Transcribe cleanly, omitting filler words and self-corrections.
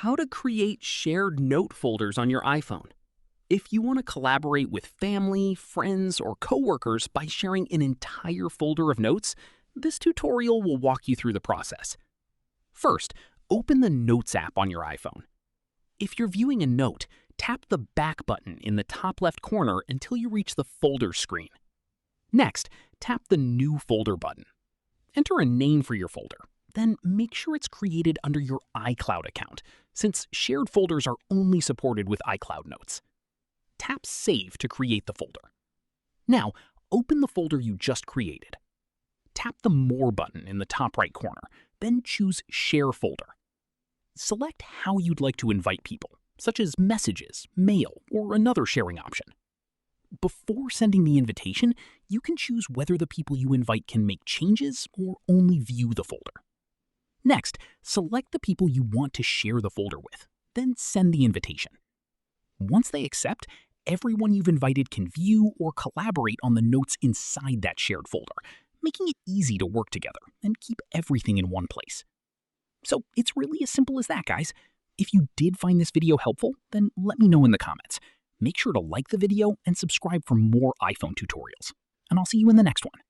How to create shared note folders on your iPhone. If you want to collaborate with family, friends, or coworkers by sharing an entire folder of notes, this tutorial will walk you through the process. First, open the Notes app on your iPhone. If you're viewing a note, tap the back button in the top left corner until you reach the folder screen. Next, tap the New Folder button. Enter a name for your folder. Then make sure it's created under your iCloud account, since shared folders are only supported with iCloud Notes. Tap Save to create the folder. Now, open the folder you just created. Tap the More button in the top right corner, then choose Share Folder. Select how you'd like to invite people, such as messages, mail, or another sharing option. Before sending the invitation, you can choose whether the people you invite can make changes or only view the folder. Next, select the people you want to share the folder with, then send the invitation. Once they accept, everyone you've invited can view or collaborate on the notes inside that shared folder, making it easy to work together and keep everything in one place. So it's really as simple as that, guys. If you did find this video helpful, then let me know in the comments. Make sure to like the video and subscribe for more iPhone tutorials. And I'll see you in the next one.